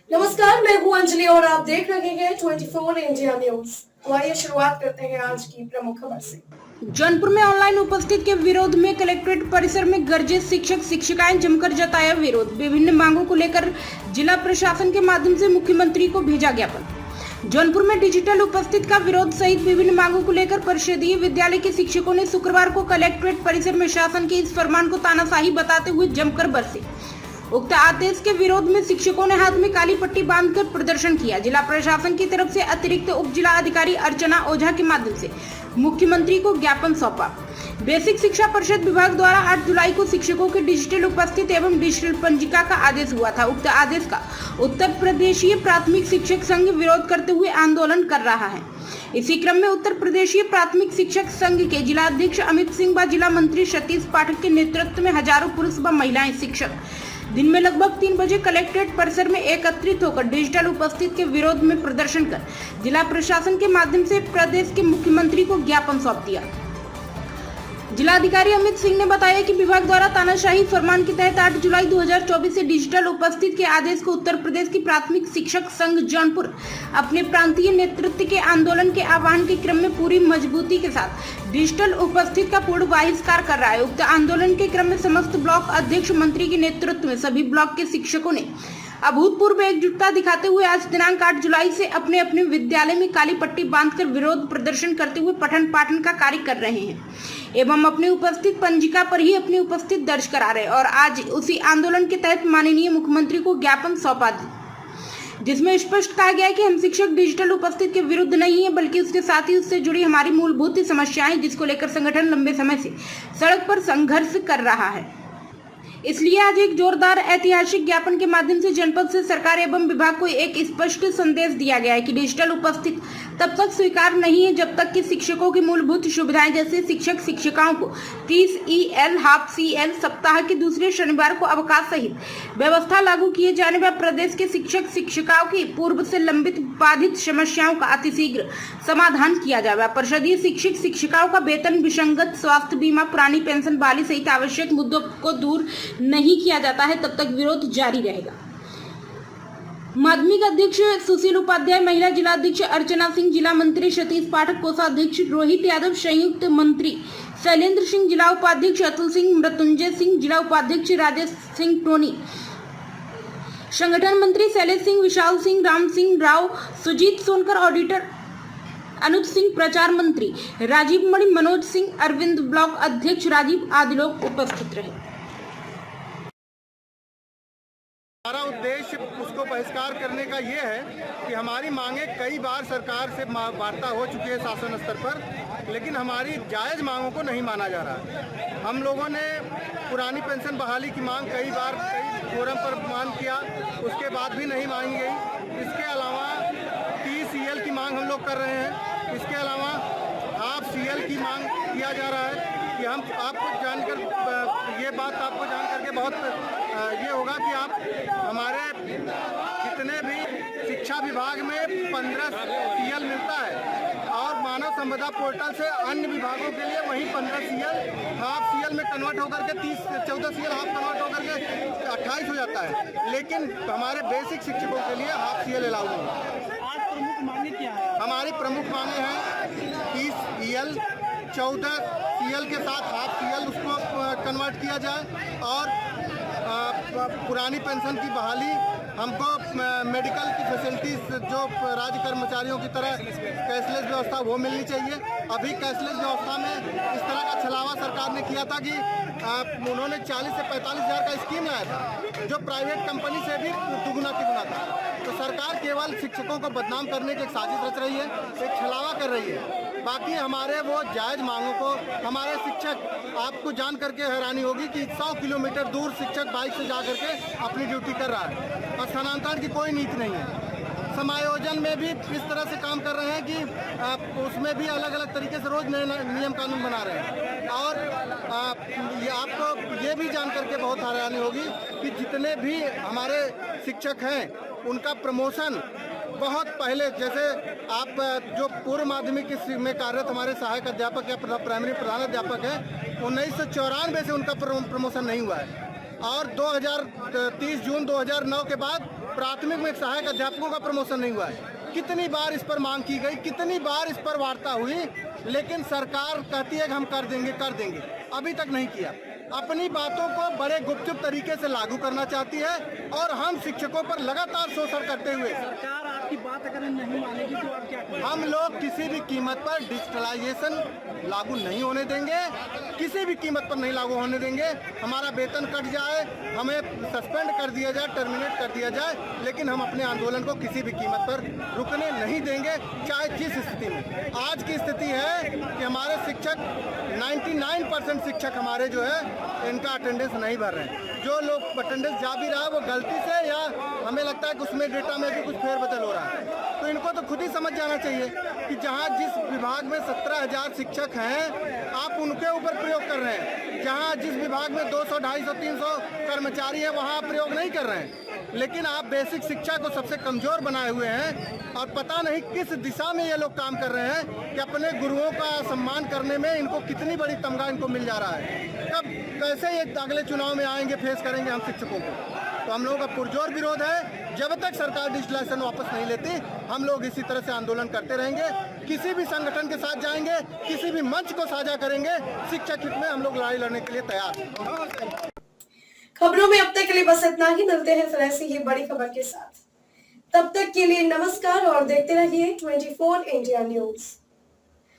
नमस्कार, मैं हूं अंजलि और आप देख रहे हैं 24 इंडिया न्यूज। तो आइए शुरुआत करते हैं आज की प्रमुख खबर से। जौनपुर में ऑनलाइन उपस्थित के विरोध में कलेक्ट्रेट परिसर में गरजे शिक्षक शिक्षिकाएं जमकर जताया विरोध। विभिन्न मांगों को लेकर जिला प्रशासन के माध्यम से मुख्यमंत्री को भेजा ज्ञापन। जौनपुर में डिजिटल उपस्थित का विरोध सहित विभिन्न मांगों को लेकर परिषदीय विद्यालय के शिक्षकों ने शुक्रवार को कलेक्ट्रेट परिसर में शासन के इस फरमान को तानाशाही बताते हुए जमकर बरसे। उक्त आदेश के विरोध में शिक्षकों ने हाथ में काली पट्टी बांधकर प्रदर्शन किया। जिला प्रशासन की तरफ से अतिरिक्त उप जिला अधिकारी अर्चना ओझा के माध्यम से मुख्यमंत्री को ज्ञापन सौंपा। बेसिक शिक्षा परिषद विभाग द्वारा 8 जुलाई को शिक्षकों के डिजिटल उपस्थित एवं डिजिटल पंजिका का आदेश हुआ था। उक्त आदेश का उत्तर प्रदेशीय प्राथमिक शिक्षक संघ विरोध करते हुए आंदोलन कर रहा है। इसी क्रम में उत्तर प्रदेशीय प्राथमिक शिक्षक संघ के जिला अध्यक्ष अमित सिंह व जिला मंत्री सतीश पाठक के नेतृत्व में हजारों पुरुष व महिलाएं शिक्षक दिन में लगभग 3 बजे कलेक्ट्रेट परिसर में एकत्रित होकर डिजिटल उपस्थित के विरोध में प्रदर्शन कर जिला प्रशासन के माध्यम से प्रदेश के मुख्यमंत्री को ज्ञापन सौंप दिया। जिलाधिकारी अमित सिंह ने बताया कि विभाग द्वारा तानाशाही फरमान के तहत 8 जुलाई 2024 से डिजिटल उपस्थित के आदेश को उत्तर प्रदेश की प्राथमिक शिक्षक संघ जौनपुर अपने प्रांतीय नेतृत्व के आंदोलन के आह्वान के क्रम में पूरी मजबूती के साथ डिजिटल उपस्थित का पूर्ण बहिष्कार कर रहा है। उक्त आंदोलन के क्रम में समस्त ब्लॉक अध्यक्ष मंत्री के नेतृत्व में सभी ब्लॉक के शिक्षकों ने अभूतपूर्व एकजुटता दिखाते हुए आज दिनांक 8 जुलाई से अपने अपने विद्यालय में काली पट्टी बांधकर विरोध प्रदर्शन करते हुए पठन पाठन का कार्य कर रहे हैं एवं अपने उपस्थित पंजिका पर ही अपनी उपस्थित दर्ज करा रहे और आज उसी आंदोलन के तहत माननीय मुख्यमंत्री को ज्ञापन सौंपा, जिसमें स्पष्ट कहा गया है कि हम शिक्षक डिजिटल उपस्थित के विरुद्ध नहीं है, बल्कि उसके साथ ही उससे जुड़ी हमारी मूलभूत समस्याएं जिसको लेकर संगठन लंबे समय से सड़क पर संघर्ष कर रहा है। इसलिए आज एक जोरदार ऐतिहासिक ज्ञापन के माध्यम से जनपद से सरकार एवं विभाग को एक स्पष्ट संदेश दिया गया है कि डिजिटल उपस्थित तब तक स्वीकार नहीं है जब तक कि शिक्षकों की मूलभूत सुविधाएं जैसे शिक्षक शिक्षिकाओं को 30 EL हाफ CL सप्ताह के दूसरे शनिवार को अवकाश सहित व्यवस्था लागू किए जाने व प्रदेश के शिक्षक शिक्षिकाओं की पूर्व से लंबित बाधित समस्याओं का अतिशीघ्र समाधान किया जाए। परिषदीय शिक्षक शिक्षिकाओं का वेतन, विसंगत स्वास्थ्य बीमा, पुरानी पेंशन बहाली सहित आवश्यक मुद्दों को दूर नहीं किया जाता है तब तक विरोध जारी रहेगा। माध्यमिक अध्यक्ष सुशील उपाध्याय, महिला जिला अध्यक्ष अर्चना सिंह, जिला मंत्री सतीश पाठक, कोषाध्यक्ष रोहित यादव, संयुक्त मंत्री शैलेंद्र सिंह, जिला उपाध्यक्ष अतुल सिंह, मृत्युंजय सिंह, जिला उपाध्यक्ष राजेश सिंह टोनी, संगठन मंत्री शैलेश सिंह, विशाल सिंह, राम सिंह राव, सुजीत सोनकर, ऑडिटर अनुज सिंह, प्रचार मंत्री राजीव मणि, मनोज सिंह, अरविंद, ब्लॉक अध्यक्ष राजीव आदि लोग उपस्थित रहे। हमारा उद्देश्य उसको बहिष्कार करने का ये है कि हमारी मांगे कई बार सरकार से वार्ता हो चुकी है शासन स्तर पर, लेकिन हमारी जायज़ मांगों को नहीं माना जा रहा है। हम लोगों ने पुरानी पेंशन बहाली की मांग कई बार कई फोरम पर मांग किया, उसके बाद भी नहीं मांगी गई। इसके अलावा 30 CL की मांग हम लोग कर रहे हैं। इसके अलावा हाफ CL की मांग किया जा रहा है कि हम आपको जानकर ये बात आपको जान करके बहुत ये होगा कि आप हमारे जितने भी शिक्षा विभाग में 15 CL मिलता है और मानव संपदा पोर्टल से अन्य विभागों के लिए वहीं 15 CL हाफ CL में कन्वर्ट होकर के 14 CL हाफ कन्वर्ट होकर के 28 हो जाता है, लेकिन हमारे बेसिक शिक्षकों के लिए हाफ CL अलाउ नहीं है। आज प्रमुख मांगे क्या है? हमारी प्रमुख मांगे हैं 30 EL 14 CL के साथ हाफ CL उसको कन्वर्ट किया जाए और पुरानी पेंशन की बहाली, हमको मेडिकल की फैसिलिटीज जो राज्य कर्मचारियों की तरह कैशलेस व्यवस्था वो मिलनी चाहिए। अभी कैशलेस व्यवस्था में इस तरह का छलावा सरकार ने किया था कि उन्होंने 40 से 45 हज़ार का स्कीम लाया था जो प्राइवेट कंपनी से भी दुगुना तिगुना था। तो सरकार केवल शिक्षकों को बदनाम करने की एक साजिश रच रही है, एक छलावा कर रही है। बाकी हमारे वो जायज़ मांगों को हमारे शिक्षक, आपको जान करके हैरानी होगी कि 100 किलोमीटर दूर शिक्षक बाइक से जा करके अपनी ड्यूटी कर रहा है और स्थानांतरण की कोई नीति नहीं है। समायोजन में भी इस तरह से काम कर रहे हैं कि उसमें भी अलग अलग तरीके से रोज नए नियम कानून बना रहे हैं। और ये आपको ये भी जान करके बहुत हैरानी होगी कि जितने भी हमारे शिक्षक हैं उनका प्रमोशन बहुत पहले, जैसे आप जो पूर्व माध्यमिक में कार्यरत हमारे सहायक अध्यापक या प्राइमरी प्रधान अध्यापक हैं, 1994 से उनका प्रमोशन नहीं हुआ है और 2030 जून 2009 के बाद प्राथमिक में सहायक अध्यापकों का प्रमोशन नहीं हुआ है। कितनी बार इस पर मांग की गई, कितनी बार इस पर वार्ता हुई, लेकिन सरकार कहती है कि हम कर देंगे, अभी तक नहीं किया। अपनी बातों को बड़े गुपचुप तरीके से लागू करना चाहती है और हम शिक्षकों पर लगातार शोषण करते हुए सरकार आपकी बात अगर नहीं मानेगी तो आप क्या करेंगे? हम लोग किसी भी कीमत पर डिजिटलाइजेशन लागू नहीं होने देंगे, किसी भी कीमत पर नहीं लागू होने देंगे। हमारा वेतन कट जाए, हमें सस्पेंड कर दिया जाए, टर्मिनेट कर दिया जाए, लेकिन हम अपने आंदोलन को किसी भी कीमत पर रुकने नहीं देंगे, चाहे जिस स्थिति में। आज की स्थिति है कि हमारे शिक्षक 99% शिक्षक हमारे जो है इनका अटेंडेंस नहीं भर रहे हैं। जो लोग अटेंडेंस जा भी रहा है वो गलती से, या हमें लगता है कि उसमें डेटा में भी कुछ फेरबदल हो रहा है। तो इनको तो खुद ही समझ जाना चाहिए कि जहां जिस विभाग में 17,000 शिक्षक हैं, आप उनके ऊपर प्रयोग कर रहे हैं। जहां जिस विभाग में 200, 250, 300 कर्मचारी हैं, वहां आप प्रयोग नहीं कर रहे हैं। लेकिन आप बेसिक शिक्षा को सबसे कमजोर बनाए हुए हैं और पता नहीं किस दिशा में ये लोग काम कर रहे हैं कि अपने गुरुओं का सम्मान करने में इनको कितनी बड़ी तमगा इनको मिल जा रहा है। कब कैसे ये अगले चुनाव में आएंगे, फेस करेंगे हम शिक्षकों को। तो हम लोगों का पुरजोर विरोध है। जब तक सरकार डिजिटलाइजेशन वापस नहीं लेती, हम लोग इसी तरह से आंदोलन करते रहेंगे। किसी भी संगठन के साथ जाएंगे, किसी भी मंच को साझा करेंगे। शिक्षक हित में हम लोग लड़ाई लड़ने के लिए तैयार हैं। खबरों में अब तक के लिए बस इतना ही। मिलते हैं फिर ऐसी ही बड़ी खबर के साथ। तब तक के लिए नमस्कार और देखते रहिए 24 इंडिया न्यूज।